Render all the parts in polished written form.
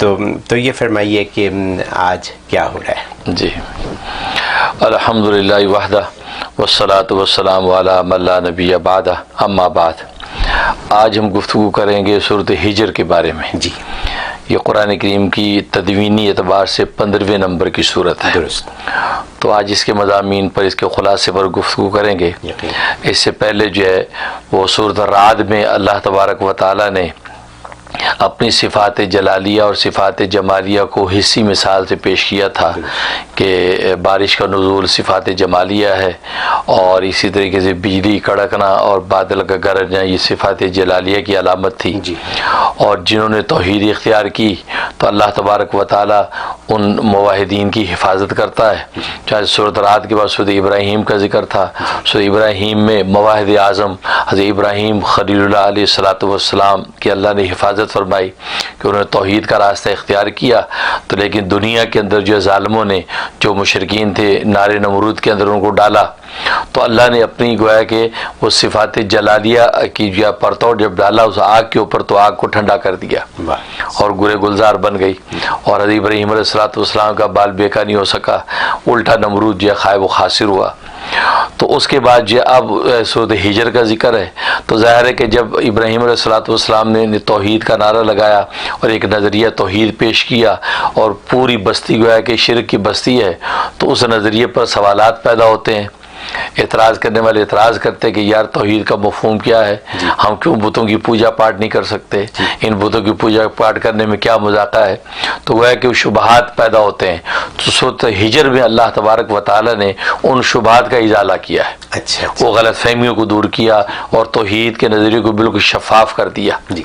تو یہ فرمائیے کہ آج کیا ہو رہا ہے؟ جی الحمدللہ وحدہ والصلاة والسلام علی من لا نبی بعدہ، اما بعد۔ آج ہم گفتگو کریں گے سورۃ ہجر کے بارے میں۔ جی، یہ قرآن کریم کی تدوینی اعتبار سے 15ویں نمبر کی صورت ہے۔ درست۔ تو آج اس کے مضامین پر، اس کے خلاصے پر گفتگو کریں گے۔ اس سے پہلے جو ہے وہ سورۃ الرعد میں اللہ تبارک و تعالیٰ نے اپنی صفات جلالیہ اور صفات جمالیہ کو حصی مثال سے پیش کیا تھا کہ بارش کا نزول صفات جمالیہ ہے، اور اسی طریقے سے بجلی کڑکنا اور بادل کا گرجنا یہ صفات جلالیہ کی علامت تھی۔ جی، اور جنہوں نے توحید اختیار کی تو اللہ تبارک و تعالیٰ ان موحدین کی حفاظت کرتا ہے۔ چاہے سورۃ رعد کے بعد سورۃ ابراہیم کا ذکر تھا، سورۃ ابراہیم میں موحد اعظم حضرت ابراہیم خلیل اللہ علیہ الصلوۃ والسلام کی اللہ نے حفاظت فرمائی کہ انہوں نے توحید کا راستہ اختیار کیا، تو لیکن دنیا کے اندر جو ظالموں نے، جو مشرکین تھے، نار نمرود کے اندر ان کو ڈالا، تو اللہ نے اپنی گویا کہ وہ صفات جلالیہ کی جو پرتو جب ڈالا اس آگ کے اوپر، تو آگ کو ٹھنڈا کر دیا اور گلے گلزار بن گئی، اور حضرت ابراہیم علیہ الصلوۃ والسلام کا بال بیکا نہیں ہو سکا، الٹا نمرود جو خائب و خاسر ہوا۔ تو اس کے بعد جو اب سورۃ ہجر کا ذکر ہے، تو ظاہر ہے کہ جب ابراہیم علیہ الصلوۃ والسلام نے توحید کا نعرہ لگایا اور ایک نظریہ توحید پیش کیا، اور پوری بستی گویا کہ شرک کی بستی ہے، تو اس نظریے پر سوالات پیدا ہوتے ہیں۔ اعتراض کرنے والے اعتراض کرتے کہ یار توحید کا مفہوم کیا ہے، ہم کیوں بتوں کی پوجا پاٹ نہیں کر سکتے، ان بتوں کی پوجا پاٹ کرنے میں کیا مذاقہ ہے، تو وہ ہے کہ شبہات پیدا ہوتے ہیں۔ تو سورۃ ہجر میں اللہ تبارک و تعالیٰ نے ان شبہات کا ازالہ کیا ہے، اچھا، وہ غلط فہمیوں کو دور کیا اور توحید کے نظریے کو بالکل شفاف کر دیا۔ جی،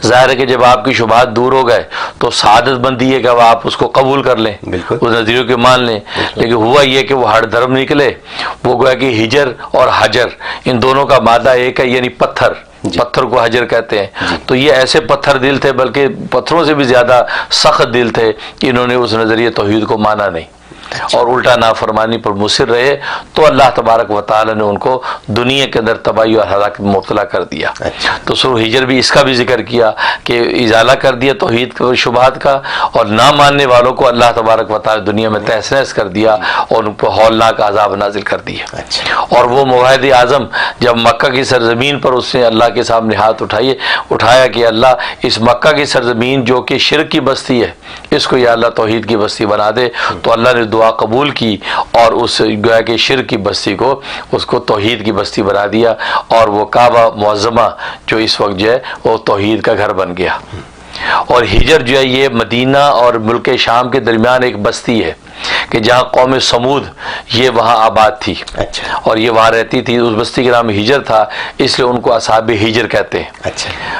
ظاہر ہے کہ جب آپ کی شبہات دور ہو گئے تو سعادت بندی ہے کہ اب آپ اس کو قبول کر لیں، بالکل، اس نظریوں کے مان لیں۔ لیکن ہوا یہ کہ وہ ہر دھرم نکلے، وہ گویا کہ ہجر اور حجر ان دونوں کا مادہ ایک ہے، یعنی پتھر، پتھر کو حجر کہتے ہیں۔ تو یہ ایسے پتھر دل تھے، بلکہ پتھروں سے بھی زیادہ سخت دل تھے کہ انہوں نے اس نظریہ توحید کو مانا نہیں اور الٹا نافرمانی پر مصر رہے، تو اللہ تبارک و تعالی نے ان کو دنیا کے اندر تباہی اور ہلاکت میں مبتلا کر دیا۔ تو سورۃ ہجر بھی اس کا بھی ذکر کیا کہ ازالہ کر دیا توحید کے شبہات کا، اور نہ ماننے والوں کو اللہ تبارک و تعالی دنیا میں تہس نہس کر دیا اور ان پر ہولناک عذاب نازل کر دیا۔ اور وہ موحد اعظم جب مکہ کی سرزمین پر اس نے اللہ کے سامنے ہاتھ اٹھایا کہ اللہ اس مکہ کی سرزمین جو کہ شرک کی بستی ہے، اس کو یا اللہ توحید کی بستی بنا دے، تو اللہ نے دعا قبول کی اور اس گویا کہ شرک کی بستی کو اس کو توحید کی بستی بنا دیا، اور وہ کعبہ معظمہ جو اس وقت جو ہے وہ توحید کا گھر بن گیا۔ اور ہجر جو ہے یہ مدینہ اور ملک شام کے درمیان ایک بستی ہے کہ جہاں قوم سمود یہ وہاں آباد تھی، اور یہ وہاں رہتی تھی، اس بستی کا نام ہجر تھا، اس لیے ان کو اصحاب ہجر کہتے ہیں۔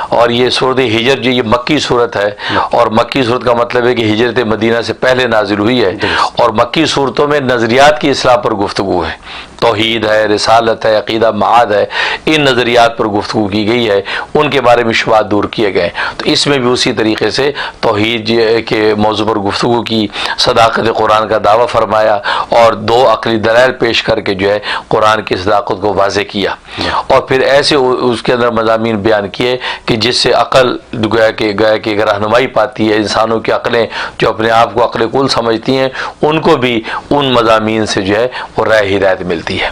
اور یہ سورۃ ہجر جو یہ مکی صورت ہے، اور مکی صورت کا مطلب ہے کہ ہجرت مدینہ سے پہلے نازل ہوئی ہے، اور مکی صورتوں میں نظریات کی اصلاح پر گفتگو ہے، توحید ہے، رسالت ہے، عقیدہ معاد ہے، ان نظریات پر گفتگو کی گئی ہے، ان کے بارے میں شبہات دور کیے گئے۔ تو اس میں بھی اسی طریقے سے توحید کے موضوع پر گفتگو کی، صداقت قرآن کا دعویٰ فرمایا، اور دو عقلی دلائل پیش کر کے جو ہے قرآن کی صداقت کو واضح کیا، اور پھر ایسے اس کے اندر مضامین بیان کیے کہ جس سے عقل گویا کہ رہنمائی پاتی ہے، انسانوں کی عقلیں جو اپنے آپ کو عقل کل سمجھتی ہیں ان کو بھی ان مضامین سے جو ہے وہ راہ ہدایت ملتی ہے۔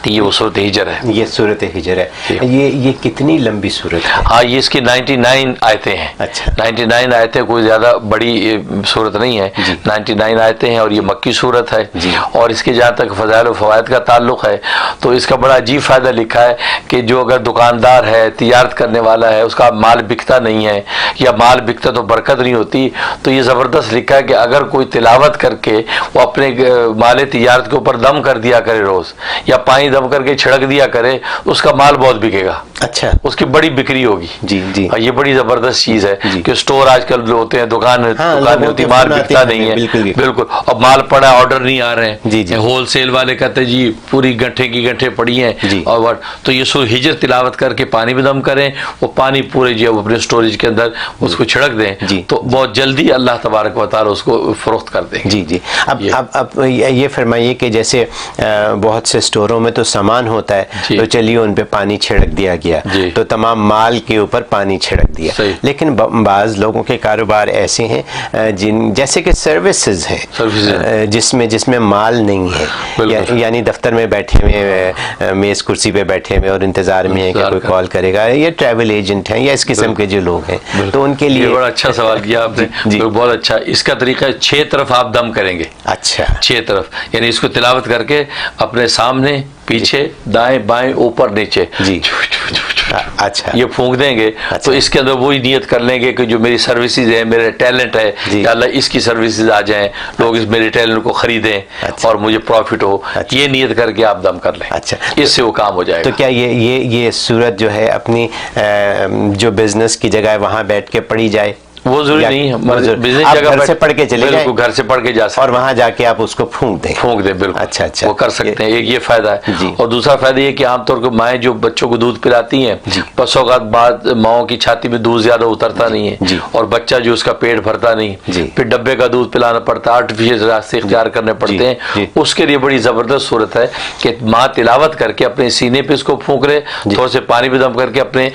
یہ وہ سورۃ ہجر ہے، یہ سورۃ ہجر ہے۔ یہ کتنی لمبی سورت ہے؟ ہاں، یہ اس کی 99 آیتیں ہیں۔ 99 آیتیں، کوئی زیادہ بڑی سورت نہیں ہے، 99 آیتیں ہیں، اور یہ مکی صورت ہے۔ اور اس کے جہاں تک فضائل و فوائد کا تعلق ہے تو اس کا بڑا عجیب فائدہ لکھا ہے کہ جو اگر دکاندار ہے، تجارت کرنے والا ہے، اس کا مال بکتا نہیں ہے یا مال بکتا تو برکت نہیں ہوتی، تو یہ زبردست لکھا ہے کہ اگر کوئی تلاوت کر کے وہ اپنے مال تجارت کے اوپر دم کر دیا کرے روز، یا پانی دم کر کے چھڑک دیا کرے، اس کا مال بہت بکے گا، اس کی بڑی بکری ہوگی۔ یہ بڑی زبردست چیز ہے کہ سٹور آج کل جو ہوتے ہیں، دکان ہوتی، مال بکتا نہیں ہے، بالکل، اب مال پڑا آرڈر نہیں آ رہے ہیں، ہول سیل والے کہتے ہیں جی پوری گھنٹے کی گھنٹے پڑی ہیں، اور تو یہ سورۃ ہجر تلاوت کر کے پانی میں دم کریں، وہ پانی پورے جو اپنے سٹوریج کے اندر اس کو چھڑک دیں، تو بہت جلدی اللہ تبارک و تعالی اس کو فروخت کر دیں۔ اب یہ فرمائیے کہ جیسے بہت سے اسٹوروں میں تو سامان ہوتا ہے جی. تو چلیے ان پہ پانی چھڑک دیا گیا جی. تو تمام مال کے اوپر پانی چھڑک دیا. صحیح. لیکن بعض لوگوں کے کاروبار ایسے ہیں جیسے کہ سروسز ہیں جس میں مال نہیں ہے, یعنی دفتر میں بیٹھے ہوئے, میز کرسی پہ بیٹھے ہوئے اور انتظار میں ہے کہ کوئی کال کرے گا, یا ٹریول ایجنٹ ہیں یا اس قسم کے جو لوگ ہیں, تو ان کے لیے. بڑا اچھا سوال کیا آپ نے, بہت اچھا. اس کا طریقہ 6 طرف آپ دم کریں گے. اچھا, 6 طرف, یعنی اس کو تلاوت کر کے اپنے سامنے, پیچھے, دائیں بائیں, اوپر نیچے, جی اچھا یہ پھونک دیں گے. تو اس کے اندر وہی نیت کر لیں گے کہ جو میری سروسز ہے, میرا ٹیلنٹ ہے, یا اللہ اس کی سروسز آ جائیں, لوگ اس میرے ٹیلنٹ کو خریدیں اور مجھے پروفٹ ہو, یہ نیت کر کے آپ دم کر لیں. اچھا, اس سے وہ کام ہو جائے گا. تو کیا یہ صورت جو ہے اپنی جو بزنس کی جگہ ہے وہاں بیٹھ کے پڑھی جائے؟ وہ ضروری نہیں ہے, بزنس جگہ گھر سے پڑھ کے چلے جائیں, گھر سے پڑھ کے جا سکتے, اور وہاں جا کے آپ اس کو پھونک دیں. بالکل. اچھا اچھا, وہ کر سکتے ہیں. ایک یہ فائدہ ہے. اور دوسرا فائدہ یہ کہ عام طور پر مائیں جو بچوں کو دودھ پلاتی ہیں, بس اوقات بعد ماؤں کی چھاتی میں دودھ زیادہ اترتا نہیں ہے, اور بچہ جو اس کا پیٹ بھرتا نہیں, پھر ڈبے کا دودھ پلانا پڑتا ہے, آرٹیفیشل راستے اختیار کرنے پڑتے ہیں. اس کے لیے بڑی زبردست صورت ہے کہ ماں تلاوت کر کے اپنے سینے پہ اس کو پھونک لے, تھوڑے سے پانی پہ دم کر کے اپنے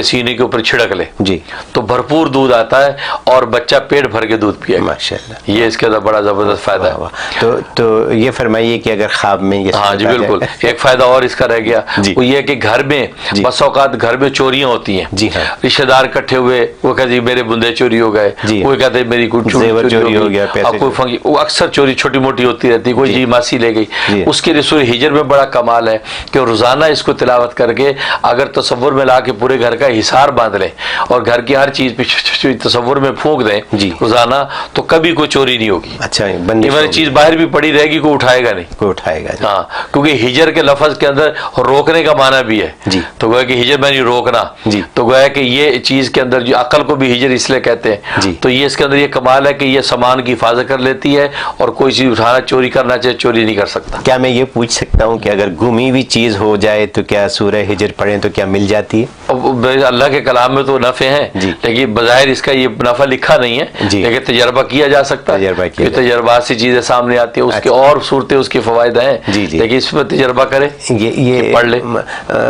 سینے کے اوپر چھڑک لے, تو بھرپور دودھ آتا ہے اور بچہ پیٹ بھر کے دودھ پیے. ماشاءاللہ, یہ اس کا بڑا زبردست فائدہ ہے. تو یہ فرمائیے کہ اگر خواب میں یہ, ہاں جی بالکل, ایک فائدہ اور اس کا رہ گیا, وہ یہ کہ گھر میں بس اوقات گھر میں چوریاں ہوتی ہیں. جی ہاں, رشتہ دار اکٹھے ہوئے, وہ کہتے ہیں میرے بندے چوری ہو گئے, کوئی کہتے ہیں میری کچھ چوری ہو گیا, کوئی وہ اکثر چوری چھوٹی موٹی ہوتی رہتی, کوئی جی ماسی لے گئی. اس کے لیے سورہ ہجر میں بڑا کمال ہے کہ روزانہ اس کو تلاوت کر کے اگر تصور میں لا کے پورے گھر کا حصار باندھ لیں اور گھر کی ہر چیز پہ تصور میں پھونک دیں روزانہ, تو کبھی کوئی چوری نہیں ہوگی. اچھا, یہ چیز باہر بھی پڑی رہے گی, کوئی اٹھائے گا نہیں, کوئی اٹھائے گا. ہاں, کیونکہ ہجر کے لفظ کے اندر روکنے کا معنی بھی ہے. تو گویا کہ ہجر میں نہیں روکنا, تو گویا کہ یہ چیز کے اندر جو عقل کو بھی ہجر اس لیے کہتے ہیں. تو یہ اس کے اندر یہ کمال ہے کہ یہ سامان کی حفاظت کر لیتی ہے, اور کوئی چیز اٹھانا چوری کرنا چاہے چوری نہیں کر سکتا. کیا میں یہ پوچھ سکتا ہوں کہ اگر گمی ہوئی چیز ہو جائے تو کیا سورہ ہجر پڑھیں تو کیا مل جاتی ہے؟ اللہ کے کلام میں تو نفع ہیں, لیکن بظاہر اس کا یہ نفع لکھا نہیں ہے, لیکن تجربہ کیا جا سکتا ہے. تجربات سے چیزیں سامنے آتی ہیں, اس کے اور صورتیں اس کے فوائد ہیں, لیکن اس میں تجربہ کرے, یہ پڑھ لے.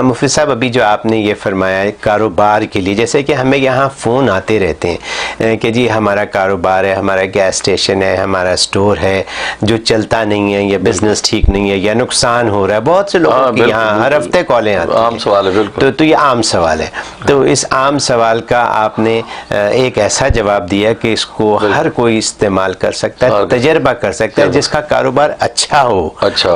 مفتی صاحب, ابھی جو آپ نے یہ فرمایا ہے کاروبار کے لیے, جیسے کہ ہمیں یہاں فون آتے رہتے ہیں کہ جی ہمارا کاروبار ہے, ہمارا گیس اسٹیشن ہے, ہمارا اسٹور ہے جو چلتا نہیں ہے, یا بزنس ٹھیک نہیں ہے, یا نقصان ہو رہا ہے. بہت سے لوگوں کی یہاں ہر ہفتے کالیں آتی ہیں. عام سوال ہے, بالکل. تو یہ عام سوال ہے. تو اس عام سوال کا آپ نے ایک ایسا جواب دیا کہ اس کو ہر کوئی استعمال کر سکتا ہے, تجربہ کر سکتا ہے. جس کا کاروبار اچھا ہو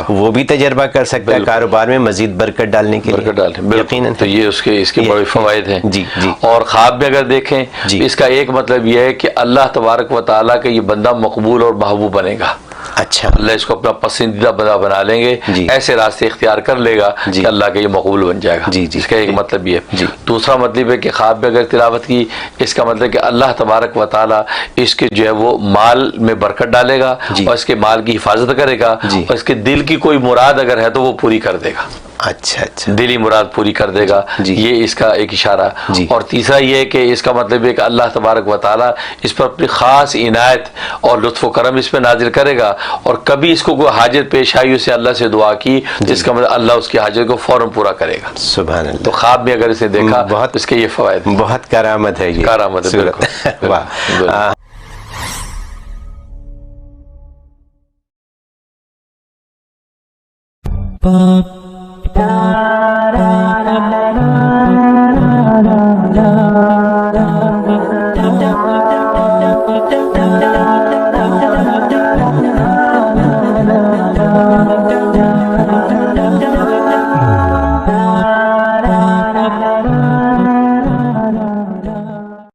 وہ بھی تجربہ کر سکتا ہے کاروبار میں مزید برکت ڈالنے کے لیے. یقیناً, تو یہ اس کے بڑے فوائد ہیں. اور خواب میں اگر دیکھیں, اس کا ایک مطلب یہ ہے کہ اللہ تبارک و تعالیٰ کا یہ بندہ مقبول اور محبوب بنے گا. اچھا, اللہ اس کو اپنا پسندیدہ بندہ بنا لیں گے, ایسے راستے اختیار کر لے گا کہ اللہ کا یہ مقبول بن جائے گا. اس کا ایک مطلب یہ ہے. دوسرا مطلب ہے کہ خواب میں اگر تلاوت کی, اس کا مطلب کہ اللہ تبارک و تعالیٰ اس کے جو ہے وہ مال میں برکت ڈالے گا, اور اس کے مال کی حفاظت کرے گا, اور اس کے دل کی کوئی مراد اگر ہے تو وہ پوری کر دے گا. اچھا اچھا, دلی مراد پوری کر دے گا. یہ اس کا ایک اشارہ. اور تیسرا یہ ہے کہ اس کا مطلب ہے کہ اللہ تبارک و تعالیٰ اس پر اپنی خاص عنایت اور لطف و کرم اس پہ نازل کرے گا, اور کبھی اس کو کوئی حاجت پیش آئی اسے اللہ سے دعا کی, جس کا مطلب اللہ اس کی حاجت کو فوراً پورا کرے گا. سبحان اللہ. تو خواب میں اگر اسے دیکھا, بہت اس کے یہ فوائد, بہت کرامت ہے. یہ کرامت ہے, بالکل. واہ.